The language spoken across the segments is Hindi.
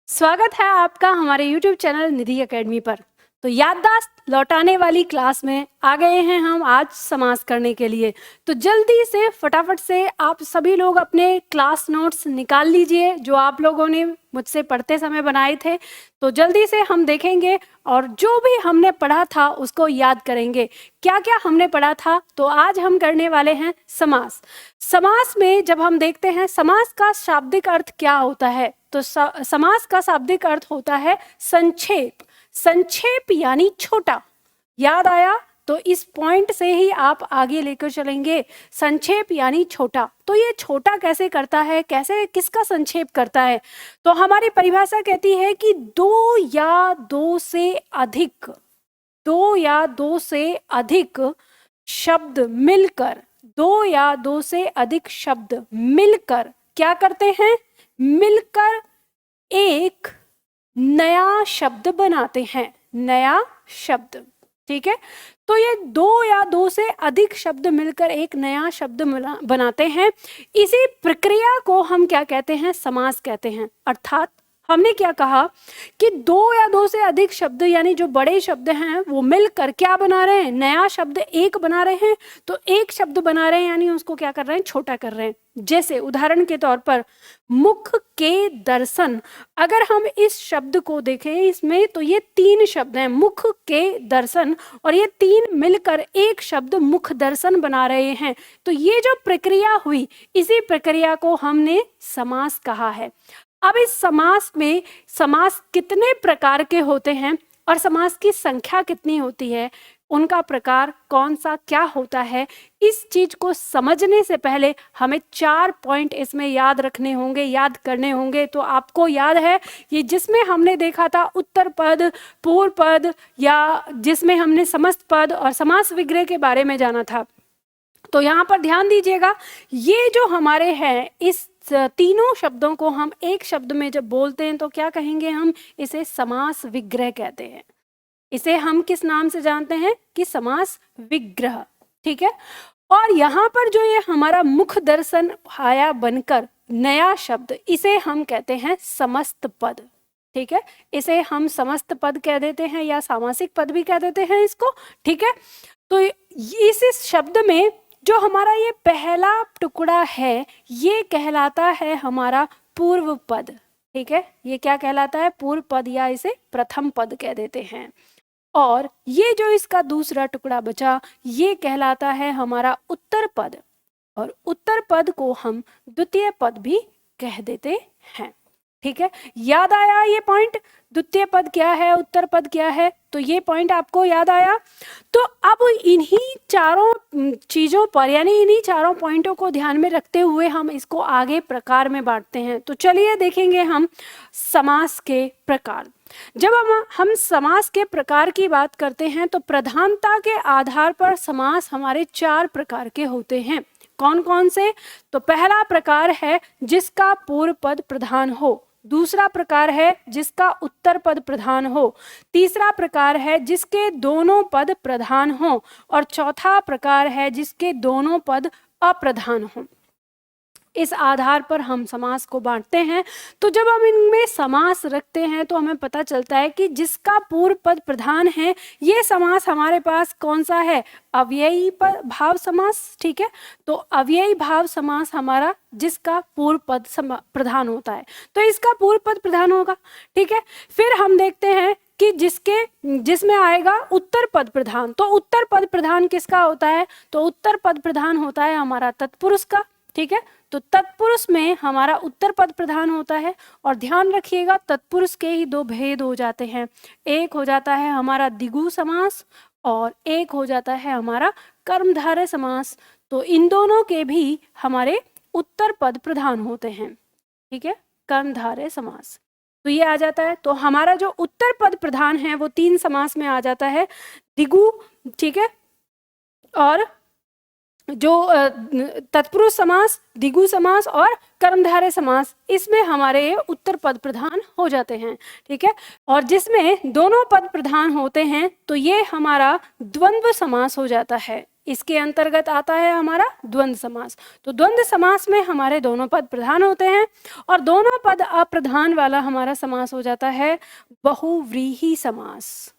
स्वागत है आपका हमारे YouTube चैनल निधि एकेडमी पर। तो याददाश्त लौटाने वाली क्लास में आ गए हैं हम आज समास करने के लिए। तो जल्दी से फटाफट से आप सभी लोग अपने क्लास नोट्स निकाल लीजिए जो आप लोगों ने मुझसे पढ़ते समय बनाए थे। तो जल्दी से हम देखेंगे और जो भी हमने पढ़ा था उसको याद करेंगे। क्या क्या हमने पढ़ा था, तो आज हम करने वाले हैं समास। समास में जब हम देखते हैं समास का शाब्दिक अर्थ क्या होता है, तो समास का शाब्दिक अर्थ होता है संक्षेप। संक्षेप यानी छोटा। याद आया? तो इस पॉइंट से ही आप आगे लेकर चलेंगे। संक्षेप यानी छोटा। तो ये छोटा कैसे करता है, कैसे किसका संक्षेप करता है? तो हमारी परिभाषा कहती है कि दो या दो से अधिक शब्द मिलकर, दो या दो से अधिक शब्द मिलकर क्या करते हैं? मिलकर एक नया शब्द बनाते हैं। नया शब्द, ठीक है। तो ये दो या दो से अधिक शब्द मिलकर एक नया शब्द बनाते हैं। इसी प्रक्रिया को हम क्या कहते हैं? समास कहते हैं। अर्थात हमने क्या कहा कि दो या दो से अधिक शब्द यानी जो बड़े शब्द हैं वो मिलकर क्या बना रहे हैं? नया शब्द एक बना रहे हैं। तो एक शब्द बना रहे हैं यानी उसको क्या कर रहे हैं? छोटा कर रहे हैं। जैसे उदाहरण के तौर पर मुख के दर्शन। अगर हम इस शब्द को देखें इसमें, तो ये तीन शब्द हैं, मुख के दर्शन, और ये तीन मिलकर एक शब्द मुख दर्शन बना रहे हैं। तो ये जो प्रक्रिया हुई, इसी प्रक्रिया को हमने समास कहा है। अब इस समास में समास कितने प्रकार के होते हैं और समास की संख्या कितनी होती है, उनका प्रकार कौन सा क्या होता है, इस चीज को समझने से पहले हमें 4 पॉइंट इसमें याद रखने होंगे, याद करने होंगे। तो आपको याद है ये जिसमें हमने देखा था उत्तर पद, पूर्व पद, या जिसमें हमने समस्त पद और समास विग्रह के बारे में जाना था। तो यहाँ पर ध्यान दीजिएगा, ये जो हमारे हैं इस तीनों शब्दों को हम एक शब्द में जब बोलते हैं तो क्या कहेंगे? हम इसे समास विग्रह कहते हैं। इसे हम किस नाम से जानते हैं? कि समास विग्रह, ठीक है। और यहाँ पर जो ये हमारा मुख दर्शन आया बनकर नया शब्द, इसे हम कहते हैं समस्त पद, ठीक है। इसे हम समस्त पद कह देते हैं या सामासिक पद भी कह देते हैं इसको, ठीक है। तो इस शब्द में जो हमारा ये पहला टुकड़ा है ये कहलाता है हमारा पूर्व पद, ठीक है। ये क्या कहलाता है? पूर्व पद, या इसे प्रथम पद कह देते हैं। और ये जो इसका दूसरा टुकड़ा बचा ये कहलाता है हमारा उत्तर पद, और उत्तर पद को हम द्वितीय पद भी कह देते हैं, ठीक है। याद आया ये पॉइंट? द्वितीय पद क्या है, उत्तर पद क्या है? तो ये पॉइंट आपको याद आया। तो अब इन्हीं चारों चीजों पर यानी इन्हीं चारों पॉइंटों को ध्यान में रखते हुए हम इसको आगे प्रकार में बांटते हैं। तो चलिए देखेंगे हम समास के प्रकार। जब हम समास के प्रकार की बात करते हैं तो प्रधानता के आधार पर समास हमारे 4 प्रकार के होते हैं। कौन कौन से? तो पहला प्रकार है जिसका पूर्व पद प्रधान हो, दूसरा प्रकार है जिसका उत्तर पद प्रधान हो, तीसरा प्रकार है जिसके दोनों पद प्रधान हो, और चौथा प्रकार है जिसके दोनों पद अप्रधान हो। इस आधार पर हम समास को बांटते हैं। तो जब हम इनमें समास रखते हैं तो हमें पता चलता है कि जिसका पूर्व पद प्रधान है ये समास हमारे पास कौन सा है? अव्ययी भाव समास, ठीक है। तो अव्ययी भाव समास हमारा जिसका पूर्व पद प्रधान होता है, तो इसका पूर्व पद प्रधान होगा, ठीक है। फिर हम देखते हैं कि जिसमें आएगा उत्तर पद प्रधान। तो उत्तर पद प्रधान किसका होता है? तो उत्तर पद प्रधान होता है हमारा तत्पुरुष का, ठीक है। तो तत्पुरुष में हमारा उत्तर पद प्रधान होता है। और ध्यान रखिएगा तत्पुरुष के ही 2 भेद हो जाते हैं, एक हो जाता है हमारा द्विगु समास और एक हो जाता है हमारा कर्मधारय समास। तो इन दोनों के भी हमारे उत्तर पद प्रधान होते हैं, ठीक है, कर्मधारय समास। तो ये आ जाता है। तो हमारा जो उत्तर पद प्रधान है वो 3 समास में आ जाता है, द्विगु, ठीक है, और जो तत्पुरुष समास, द्विगु समास और कर्मधारय समास, इसमें हमारे ये उत्तर पद प्रधान हो जाते हैं। ठीक है, और जिसमें दोनों पद प्रधान होते हैं तो ये हमारा द्वंद्व समास हो जाता है। इसके अंतर्गत आता है हमारा द्वंद्व समास। तो द्वंद्व समास में हमारे दोनों पद प्रधान होते हैं और दोनों पद अप्रधान वाला हमारा समास हो जाता है बहुव्रीहि समास।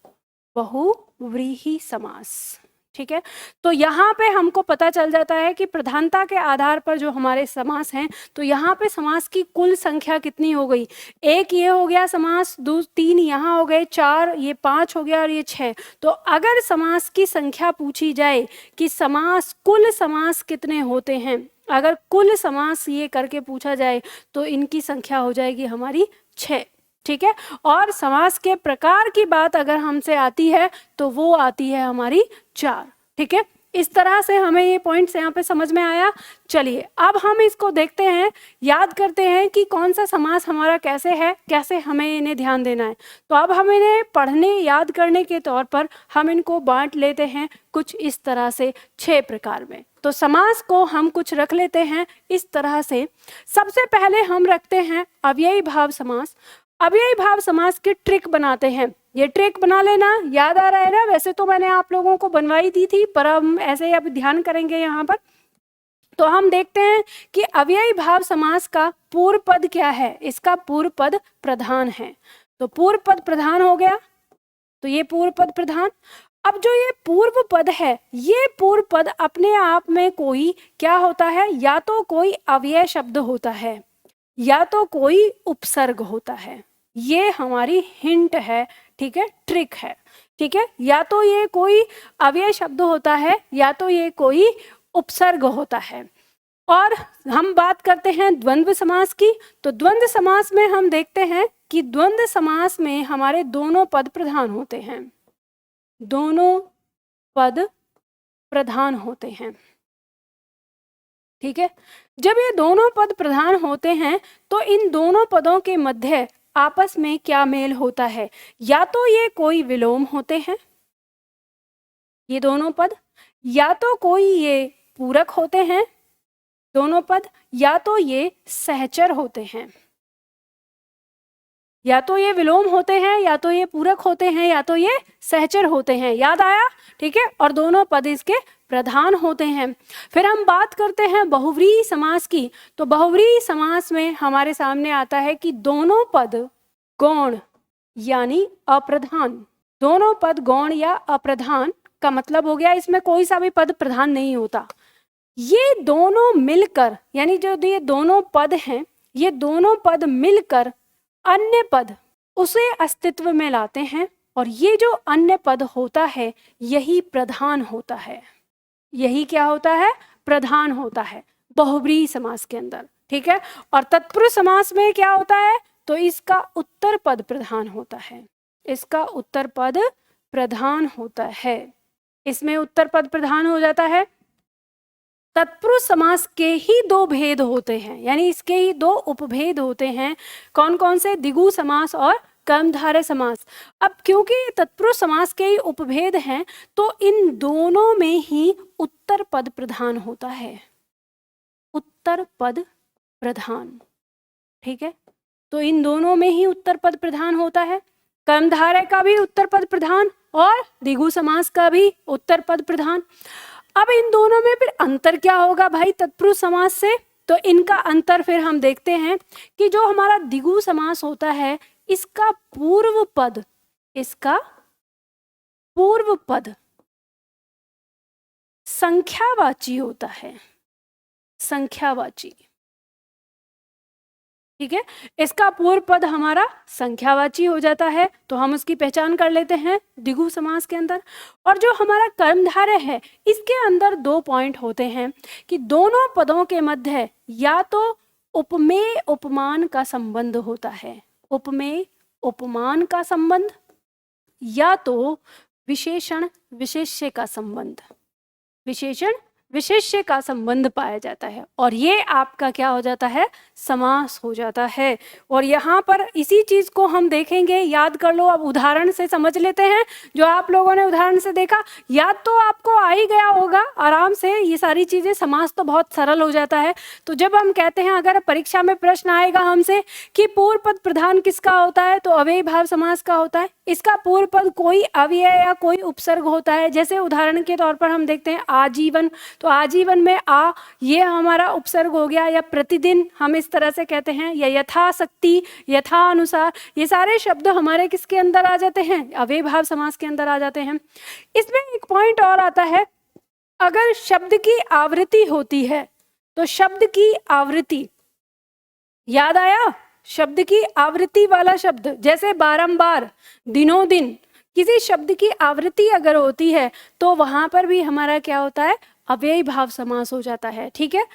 बहुव्रीहि समास। ठीक है, तो यहाँ पे हमको पता चल जाता है कि प्रधानता के आधार पर जो हमारे समास हैं, तो यहाँ पे समास की कुल संख्या कितनी हो गई, एक ये हो गया समास, दो तीन यहाँ हो गए, चार, ये पांच हो गया और ये छह। तो अगर समास की संख्या पूछी जाए कि समास, कुल समास कितने होते हैं, अगर कुल समास ये करके पूछा जाए तो इनकी संख्या हो जाएगी हमारी 6। ठीक है, और समास के प्रकार की बात अगर हमसे आती है तो वो आती है हमारी 4। ठीक है, इस तरह से हमें ये पॉइंट्स यहाँ पे समझ में आया। चलिए अब हम इसको देखते हैं, याद करते हैं कि कौन सा समास हमारा कैसे है, कैसे हमें इन्हें ध्यान देना है। तो अब हम इन्हें पढ़ने, याद करने के तौर पर हम इनको बांट लेते हैं कुछ इस तरह से 6 प्रकार में। तो समास को हम कुछ रख लेते हैं इस तरह से। सबसे पहले हम रखते हैं अव्ययी भाव समास। अव्ययी भाव समास की ट्रिक बनाते हैं, ये ट्रिक बना लेना, याद आ रहा है ना? वैसे तो मैंने आप लोगों को बनवाई दी थी, पर हम ऐसे ही अब ध्यान करेंगे यहाँ पर। तो हम देखते हैं कि अव्ययी भाव समास का पूर्व पद क्या है, इसका पूर्व पद प्रधान है। तो पूर्व पद प्रधान हो गया, तो ये पूर्व पद प्रधान। अब जो ये पूर्व पद है, ये पूर्व पद अपने आप में कोई क्या होता है, या तो कोई अव्यय शब्द होता है या तो कोई उपसर्ग होता है। ये हमारी हिंट है, ठीक है, ट्रिक है। ठीक है, या तो ये कोई अव्यय शब्द होता है या तो ये कोई उपसर्ग होता है। और हम बात करते हैं द्वंद्व समास की। तो द्वंद्व समास में हम देखते हैं कि द्वंद्व समास में हमारे दोनों पद प्रधान होते हैं, दोनों पद प्रधान होते हैं। ठीक है, जब ये दोनों पद प्रधान होते हैं तो इन दोनों पदों के मध्य आपस में क्या मेल होता है, या तो ये कोई विलोम होते हैं ये दोनों पद, या तो कोई ये पूरक होते हैं दोनों पद, या तो ये सहचर होते हैं। या तो ये विलोम होते हैं, या तो ये पूरक होते हैं, या तो ये सहचर होते हैं। याद आया? ठीक है, और दोनों पद इसके प्रधान होते हैं। फिर हम बात करते हैं बहुव्रीहि समास की। तो बहुव्रीहि समास में हमारे सामने आता है कि दोनों पद गौण यानी अप्रधान। दोनों पद गौण या अप्रधान का मतलब हो गया इसमें कोई सा भी पद प्रधान नहीं होता। ये दोनों मिलकर, यानी जो ये दोनों पद हैं, ये दोनों पद मिलकर अन्य पद उसे अस्तित्व में लाते हैं, और ये जो अन्य पद होता है यही प्रधान होता है। यही क्या होता है? प्रधान होता है बहुव्रीहि समास के अंदर। ठीक है, और तत्पुरुष समास में क्या होता है? तो इसका उत्तर पद प्रधान होता है, इसका उत्तर पद प्रधान होता है, इसमें उत्तर पद प्रधान हो जाता है। तत्पुरुष समास के ही 2 भेद होते हैं, यानी इसके ही 2 उपभेद होते हैं। कौन कौन से? द्विगु समास और कर्मधारय समास। अब क्योंकि तत्पुरुष समास के ही उपभेद हैं तो इन दोनों में ही उत्तर पद प्रधान होता है, उत्तर पद प्रधान। ठीक है, तो इन दोनों में ही उत्तर पद प्रधान होता है। कर्मधारय का भी उत्तर पद प्रधान और द्विगु समास का भी उत्तर पद प्रधान। अब इन दोनों में फिर अंतर क्या होगा भाई तत्पुरुष समास से? तो इनका अंतर फिर हम देखते हैं कि जो हमारा द्विगु समास होता है इसका पूर्व पद, इसका पूर्व पद संख्यावाची होता है, संख्यावाची। ठीक है, इसका पूर्व पद हमारा संख्यावाची हो जाता है, तो हम उसकी पहचान कर लेते हैं द्विगु समास के अंदर। और जो हमारा कर्मधारय है इसके अंदर 2 पॉइंट होते हैं कि दोनों पदों के मध्य या तो उपमेय उपमान का संबंध होता है, उपमेय उपमान का संबंध, या तो विशेषण विशेष्य का संबंध, विशेषण विशेष्य का संबंध पाया जाता है और ये आपका क्या हो जाता है, समास हो जाता है। और यहाँ पर इसी चीज को हम देखेंगे, याद कर लो। अब उदाहरण से समझ लेते हैं, जो आप लोगों ने उदाहरण से देखा, याद तो आपको आ ही गया होगा आराम से ये सारी चीजें। समास तो बहुत सरल हो जाता है। तो जब हम कहते हैं, अगर परीक्षा में प्रश्न आएगा हमसे कि पूर्व पद प्रधान किसका होता है, तो अव्ययी भाव समास का होता है। इसका पूर्व पद कोई अव्यय या कोई उपसर्ग होता है। जैसे उदाहरण के तौर पर हम देखते हैं आजीवन, तो आजीवन में आ ये हमारा उपसर्ग हो गया, या प्रतिदिन हम इस तरह से कहते हैं, या यथाशक्ति, यथा अनुसार, ये सारे शब्द हमारे किसके अंदर आ जाते हैं, अव्ययी भाव समास के अंदर आ जाते हैं। इसमें एक पॉइंट और आता है, अगर शब्द की आवृत्ति होती है, तो शब्द की आवृत्ति, याद आया, शब्द की आवृत्ति वाला शब्द, जैसे बारंबार, दिनों दिन, किसी शब्द की आवृत्ति अगर होती है तो वहां पर भी हमारा क्या होता है, अव्ययी भाव समास हो जाता है। ठीक है,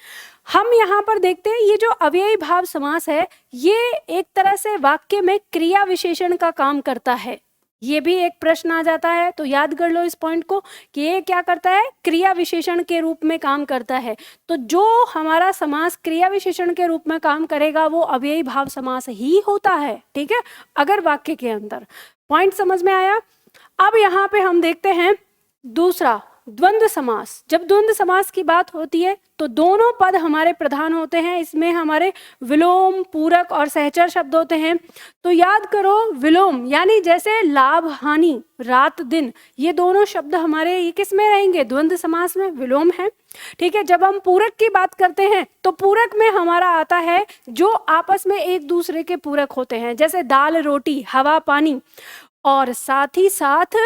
हम यहाँ पर देखते हैं ये जो अव्ययी भाव समास है, ये एक तरह से वाक्य में क्रिया विशेषण का काम करता है। ये भी एक प्रश्न आ जाता है, तो याद कर लो इस पॉइंट को कि ये क्या करता है, क्रिया विशेषण के रूप में काम करता है। तो जो हमारा समास क्रिया विशेषण के रूप में काम करेगा वो अव्ययी भाव समास ही होता है। ठीक है, अगर वाक्य के अंदर, पॉइंट समझ में आया। अब यहाँ पे हम देखते हैं दूसरा, द्वंद्व समास। जब द्वंद्व समास की बात होती है तो दोनों पद हमारे प्रधान होते हैं। इसमें हमारे विलोम, पूरक और सहचर शब्द होते हैं। तो याद करो, विलोम यानी जैसे लाभ, हानि, रात, दिन, ये दोनों शब्द हमारे ये किस में रहेंगे, द्वंद्व समास में, विलोम है। ठीक है, जब हम पूरक की बात करते हैं तो पूरक में हमारा आता है जो आपस में एक दूसरे के पूरक होते हैं, जैसे दाल, रोटी, हवा, पानी। और साथ ही साथ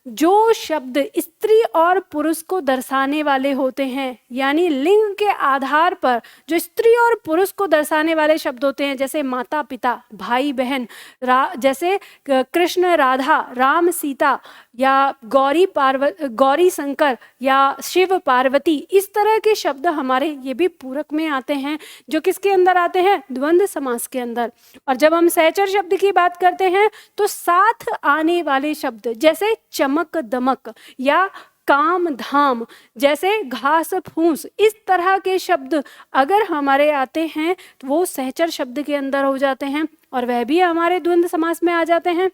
जो शब्द स्त्री और पुरुष को दर्शाने वाले होते हैं, यानी लिंग के आधार पर जो स्त्री और पुरुष को दर्शाने वाले शब्द होते हैं, जैसे माता पिता, भाई बहन, जैसे कृष्ण राधा, राम सीता, या गौरी शंकर, या शिव पार्वती, इस तरह के शब्द हमारे ये भी पूरक में आते हैं, जो किसके अंदर आते हैं, द्वंद्व समास के अंदर। और जब हम सहचर शब्द की बात करते हैं तो साथ आने वाले शब्द, जैसे चमक दमक या काम धाम, जैसे घास फूस, इस तरह के शब्द अगर हमारे आते हैं तो वो सहचर शब्द के अंदर हो जाते हैं और वह भी हमारे द्वंद्व समास में आ जाते हैं।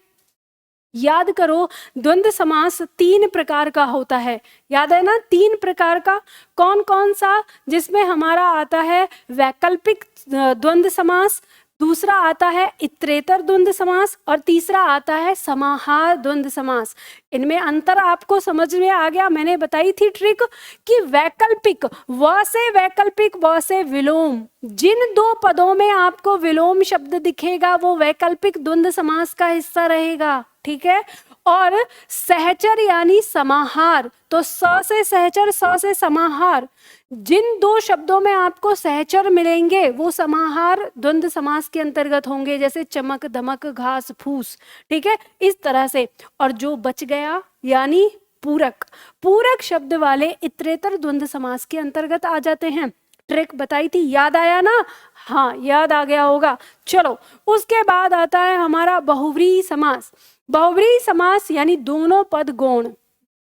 याद करो, द्वंद्व समास 3 प्रकार का होता है, याद है ना, 3 प्रकार का। कौन कौन सा, जिसमें हमारा आता है वैकल्पिक द्वंद्व समास, दूसरा आता है इतरेतर द्वंद्व समास, और तीसरा आता है समाहार द्वंद्व समास। इनमें अंतर आपको समझ में आ गया। मैंने बताई थी ट्रिक कि वैकल्पिक, व से वैकल्पिक, व से विलोम, जिन 2 पदों में आपको विलोम शब्द दिखेगा वो वैकल्पिक द्वंद्व समास का हिस्सा रहेगा। ठीक है, और सहचर यानी समाहार, तो स से सहचर, स से समाहार, जिन 2 शब्दों में आपको सहचर मिलेंगे वो समाहार द्वंद्व समास के अंतर्गत होंगे, जैसे चमक दमक, घास फूस। ठीक है, इस तरह से। और जो बच गया यानी पूरक, पूरक शब्द वाले इतरेतर द्वंद्व समास के अंतर्गत आ जाते हैं। ट्रिक बताई थी, याद आया ना, हाँ याद आ गया होगा। चलो, उसके बाद आता है हमारा बहुव्रीहि समास। बहुव्रीहि समास यानी दोनों पद गौण,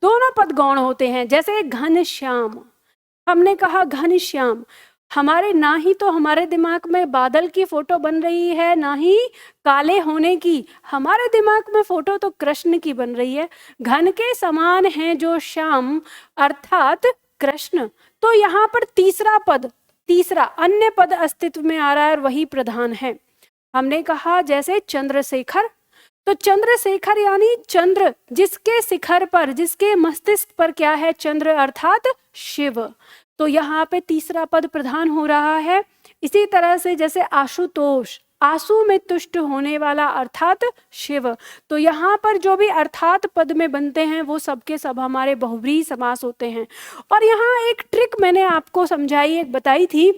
दोनों पद गौण होते हैं, जैसे घनश्याम। हमने कहा घनश्याम, हमारे ना ही तो हमारे दिमाग में बादल की फोटो बन रही है, ना ही काले होने की, हमारे दिमाग में फोटो तो कृष्ण की बन रही है। घन के समान है जो श्याम, अर्थात कृष्ण। तो यहाँ पर तीसरा पद, तीसरा अन्य पद अस्तित्व में आ रहा है और वही प्रधान है। हमने कहा जैसे चंद्रशेखर, तो चंद्रशेखर यानी चंद्र, जिसके शिखर पर, जिसके मस्तिष्क पर क्या है, चंद्र, अर्थात शिव। तो यहाँ पे तीसरा पद प्रधान हो रहा है। इसी तरह से जैसे आशुतोष, आंसू में तुष्ट होने वाला, अर्थात शिव। तो यहाँ पर जो भी अर्थात पद में बनते हैं वो सबके सब हमारे बहुव्रीहि समास होते हैं। और यहाँ एक ट्रिक मैंने आपको समझाई, एक बताई थी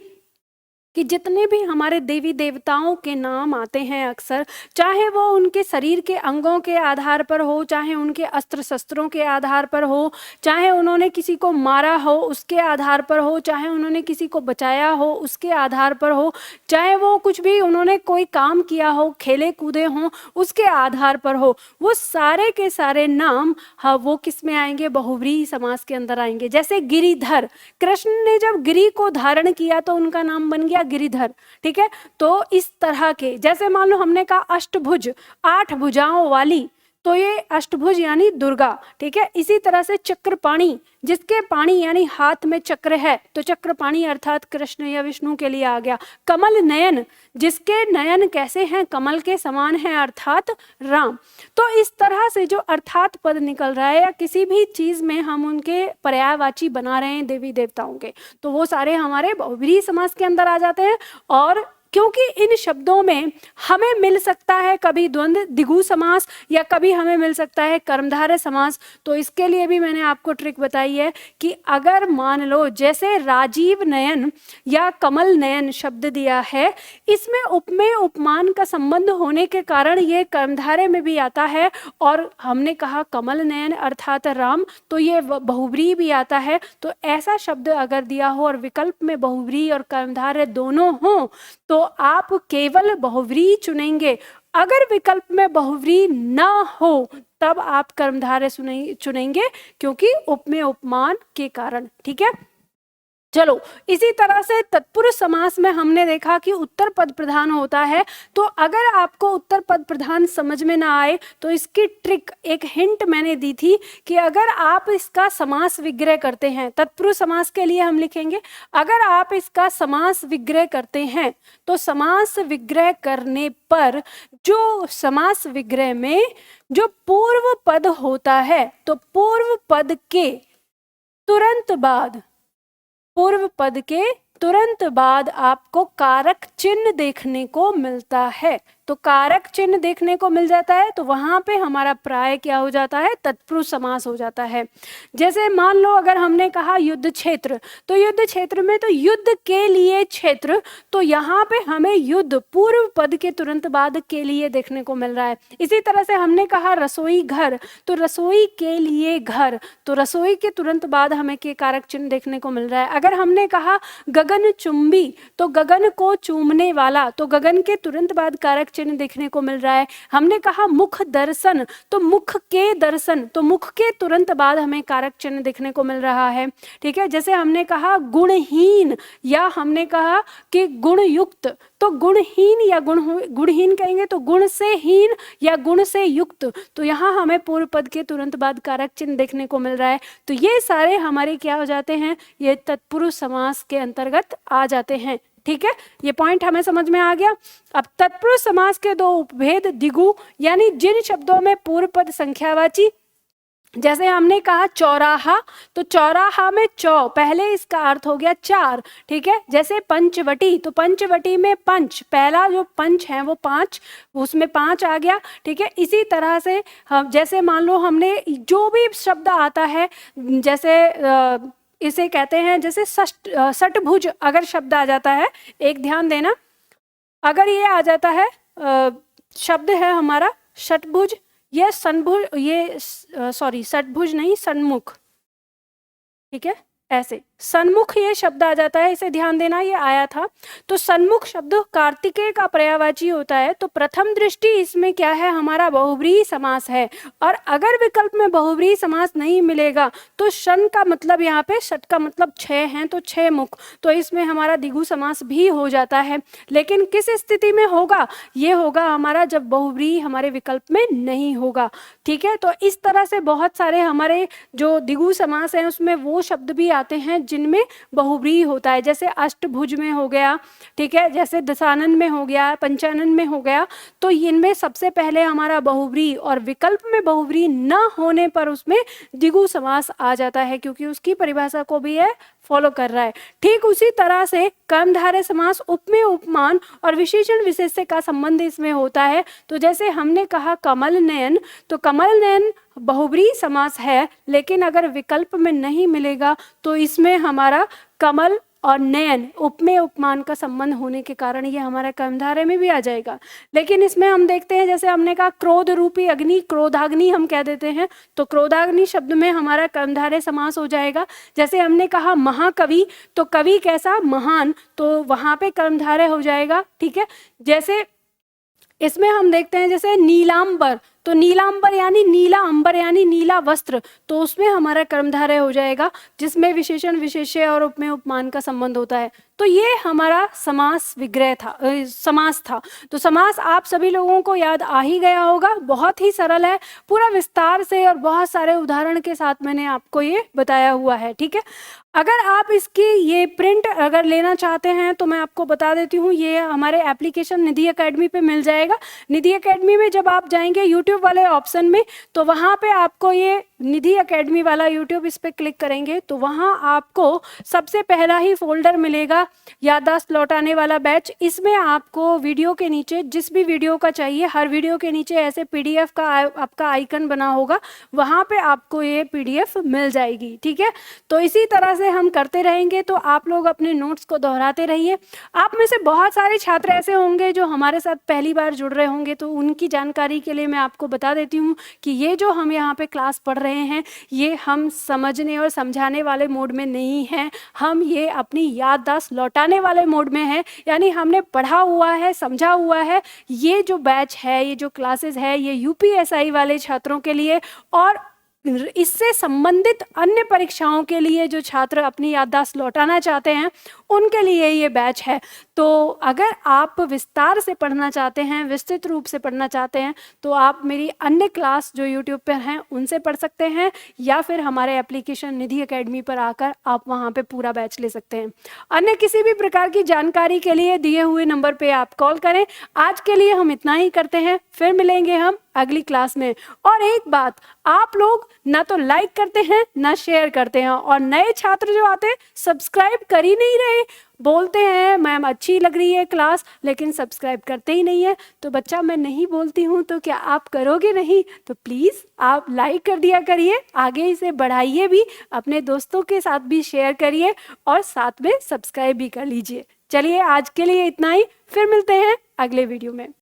कि जितने भी हमारे देवी देवताओं के नाम आते हैं अक्सर, चाहे वो उनके शरीर के अंगों के आधार पर हो, चाहे उनके अस्त्र शस्त्रों के आधार पर हो, चाहे उन्होंने किसी को मारा हो उसके आधार पर हो, चाहे उन्होंने किसी को बचाया हो उसके आधार पर हो, चाहे वो कुछ भी उन्होंने कोई काम किया हो, खेले कूदे हों उसके आधार पर हो, वो सारे के सारे नाम हाँ वो किस में आएंगे, बहुव्रीहि समास के अंदर आएंगे। जैसे गिरिधर, कृष्ण ने जब गिरी को धारण किया तो उनका नाम बन गया गिरिधर, ठीक है। तो इस तरह के, जैसे मान लो हमने कहा अष्टभुज, 8 भुजाओं वाली, तो ये अष्टभुज यानी दुर्गा, ठीक है। इसी तरह से चक्रपाणी, जिसके पाणी यानी हाथ में चक्र है तो चक्रपाणी अर्थात कृष्ण या विष्णु के लिए आ गया। कमल नयन, जिसके नयन कैसे हैं, कमल के समान हैं अर्थात राम। तो इस तरह से जो अर्थात पद निकल रहा है या किसी भी चीज में हम उनके पर्यायवाची बना रहे हैं देवी देवताओं के, तो वो सारे हमारे बहुव्रीहि समास के अंदर आ जाते हैं। और क्योंकि इन शब्दों में हमें मिल सकता है कभी द्वंद्व द्विगु समास या कभी हमें मिल सकता है कर्मधारय समास, तो इसके लिए भी मैंने आपको ट्रिक बताई है कि अगर मान लो जैसे राजीव नयन या कमल नयन शब्द दिया है, इसमें उपमेय उपमान का संबंध होने के कारण ये कर्मधारय में भी आता है, और हमने कहा कमल नयन अर्थात राम, तो ये बहुव्रीहि भी आता है। तो ऐसा शब्द अगर दिया हो और विकल्प में बहुव्रीहि और कर्मधारय दोनों हो तो आप केवल बहुव्रीहि चुनेंगे। अगर विकल्प में बहुव्रीहि न हो तब आप कर्मधारय चुनेंगे, क्योंकि उपमेय उपमान के कारण, ठीक है। चलो, इसी तरह से तत्पुरुष समास में हमने देखा कि उत्तर पद प्रधान होता है। तो अगर आपको उत्तर पद प्रधान समझ में ना आए तो इसकी ट्रिक, एक हिंट मैंने दी थी कि अगर आप इसका समास विग्रह करते हैं, तत्पुरुष समास के लिए हम लिखेंगे, अगर आप इसका समास विग्रह करते हैं तो समास विग्रह करने पर जो समास विग्रह में जो पूर्व पद होता है, तो पूर्व पद के तुरंत बाद, पूर्व पद के तुरंत बाद आपको कारक चिन्ह देखने को मिलता है। तो कारक चिन्ह देखने को मिल जाता है तो वहां पे हमारा प्राय क्या हो जाता है, तत्पुरुष समास हो जाता है। जैसे मान लो अगर हमने कहा युद्ध क्षेत्र, तो युद्ध क्षेत्र में तो युद्ध के लिए क्षेत्र, तो यहाँ पे हमें युद्ध पूर्व पद के तुरंत बाद के लिए देखने को मिल रहा है। इसी तरह से हमने कहा रसोई घर, तो रसोई के लिए घर, तो रसोई के तुरंत बाद हमें के कारक चिन्ह देखने को मिल रहा है। अगर हमने कहा गगन चुंबी, तो गगन को चूमने वाला, तो गगन के तुरंत बाद कारक चिन्ह देखने को मिल रहा है। हमने कहा मुख दर्शन, तो मुख के दर्शन, तो मुख के तुरंत बाद हमें कारक चिन्ह देखने को मिल रहा है, ठीक है। जैसे हमने कहा गुणहीन, या हमने कहा कि गुणयुक्त, तो गुणहीन या गुणहीन कहेंगे तो गुण से हीन या गुण से युक्त, तो यहाँ हमें पूर्व पद के तुरंत बाद कारक चिन्ह देखने को मिल रहा है। तो ये सारे हमारे क्या हो जाते हैं, ये तत्पुरुष समास के अंतर्गत आ जाते हैं, ठीक है। ये पॉइंट हमें समझ में आ गया। अब तत्पुरुष समास के दो उपभेद, द्विगु यानी जिन शब्दों में पूर्व पद संख्यावाची, जैसे हमने कहा चौराहा, तो चौराहा में चौ, पहले इसका अर्थ हो गया 4, ठीक है। जैसे पंचवटी, तो पंचवटी में पंच, पहला जो पंच है वो 5, उसमें 5 आ गया, ठीक है। इसी तरह से हम जैसे मान लो हमने जो भी शब्द आता है, जैसे इसे कहते हैं, जैसे षटभुज अगर शब्द आ जाता है, एक ध्यान देना, अगर ये आ जाता है शब्द है हमारा षटभुज, ये सनभुज, ये सॉरी षटभुज नहीं, सन्मुख, ठीक है, ऐसे सन्मुख ये शब्द आ जाता है, इसे ध्यान देना, ये आया था। तो सन्मुख शब्द कार्तिकेय का पर्यायवाची होता है, तो प्रथम दृष्टि इसमें क्या है, हमारा बहुव्रीहि समास है। और अगर विकल्प में बहुव्रीहि समास नहीं मिलेगा तो शन का मतलब, यहाँ पे षट का मतलब 6 हैं, तो 6 मुख, तो इसमें हमारा द्विगु समास भी हो जाता है। लेकिन किस स्थिति में होगा, ये होगा हमारा जब बहुव्रीहि हमारे विकल्प में नहीं होगा, ठीक है। तो इस तरह से बहुत सारे हमारे जो द्विगु समास हैं उसमें वो शब्द भी आते हैं जिनमें बहुव्रीहि होता है, जैसे अष्टभुज में हो गया, ठीक है, जैसे दशानन में हो गया, पंचानन में हो गया। तो इनमें सबसे पहले हमारा बहुव्रीहि, और विकल्प में बहुव्रीहि न होने पर उसमें द्विगु समास आ जाता है, क्योंकि उसकी परिभाषा को भी यह फॉलो कर रहा है। ठीक उसी तरह से कर्मधारय समास उपमेय उपमान और विशेषण विशेष्य का संबंध इसमें होता है। तो जैसे हमने कहा कमल नयन, तो कमल नयन बहुव्रीहि समास है, लेकिन अगर विकल्प में नहीं मिलेगा तो इसमें हमारा कमल और नयन उपमेय उपमान का संबंध होने के कारण ये हमारे कर्मधारय में भी आ जाएगा। लेकिन इसमें हम देखते हैं, जैसे हमने कहा क्रोध रूपी अग्नि, क्रोधाग्नि हम कह देते हैं, तो क्रोधाग्नि शब्द में हमारा कर्मधारय समास हो जाएगा। जैसे हमने कहा महाकवि, तो कवि कैसा, महान, तो वहां पे कर्मधारय हो जाएगा। ठीक है, जैसे इसमें हम देखते हैं जैसे नीलांबर, तो नीलांबर यानी नीला अंबर यानी नीला वस्त्र, तो उसमें हमारा कर्मधारय हो जाएगा, जिसमें विशेषण विशेष्य और उपमेय उपमान का संबंध होता है। तो ये हमारा समास विग्रह था, समास था। तो समास आप सभी लोगों को याद आ ही गया होगा, बहुत ही सरल है, पूरा विस्तार से और बहुत सारे उदाहरण के साथ मैंने आपको ये बताया हुआ है। ठीक है, अगर आप इसकी ये प्रिंट अगर लेना चाहते हैं तो मैं आपको बता देती हूँ, ये हमारे एप्लीकेशन निधि एकेडमी पे मिल जाएगा। निधि एकेडमी में जब आप जाएंगे यूट्यूब वाले ऑप्शन में, तो वहाँ पे आपको ये निधि एकेडमी वाला यूट्यूब, इस पे क्लिक करेंगे तो वहाँ आपको सबसे पहला ही फोल्डर मिलेगा याददाश्त लौटाने वाला बैच। इसमें आपको वीडियो के नीचे जिस भी वीडियो का चाहिए, हर वीडियो के नीचे ऐसे पीडीएफ का आपका आइकन बना होगा, वहाँ पे आपको ये पीडीएफ मिल जाएगी। ठीक है, तो इसी तरह से हम करते रहेंगे, तो आप लोग अपने नोट्स को दोहराते रहिए। आप में से बहुत सारे छात्र ऐसे होंगे जो हमारे साथ पहली बार जुड़ रहे होंगे, तो उनकी जानकारी के लिए मैं आपको बता देती हूँ कि ये जो हम यहाँ पे क्लास पढ़ रहे हैं, ये हम समझने और समझाने वाले मोड में नहीं हैं, हम ये अपनी याददाश्त लौटाने वाले मोड में हैं। यानी हमने पढ़ा हुआ है, समझा हुआ है। ये जो बैच है, ये जो क्लासेस है, ये यूपीएसआई वाले छात्रों के लिए और इससे संबंधित अन्य परीक्षाओं के लिए जो छात्र अपनी याददाश्त लौटाना चाहते हैं, उनके लिए ये बैच है। तो अगर आप विस्तार से पढ़ना चाहते हैं, विस्तृत रूप से पढ़ना चाहते हैं, तो आप मेरी अन्य क्लास जो यूट्यूब पर हैं उनसे पढ़ सकते हैं, या फिर हमारे एप्लीकेशन निधि एकेडमी पर आकर आप वहाँ पे पूरा बैच ले सकते हैं। अन्य किसी भी प्रकार की जानकारी के लिए दिए हुए नंबर पे आप कॉल करें। आज के लिए हम इतना ही करते हैं, फिर मिलेंगे हम अगली क्लास में। और एक बात, आप लोग ना तो लाइक करते हैं ना शेयर करते हैं, और नए छात्र जो आते हैं सब्सक्राइब कर ही नहीं रहे, बोलते हैं मैम अच्छी लग रही है क्लास, लेकिन सब्सक्राइब करते ही नहीं है। तो बच्चा मैं नहीं बोलती हूँ तो क्या आप करोगे नहीं? तो प्लीज़ आप लाइक कर दिया करिए, आगे इसे बढ़ाइए भी, अपने दोस्तों के साथ भी शेयर करिए और साथ में सब्सक्राइब भी कर लीजिए। चलिए आज के लिए इतना ही, फिर मिलते हैं अगले वीडियो में।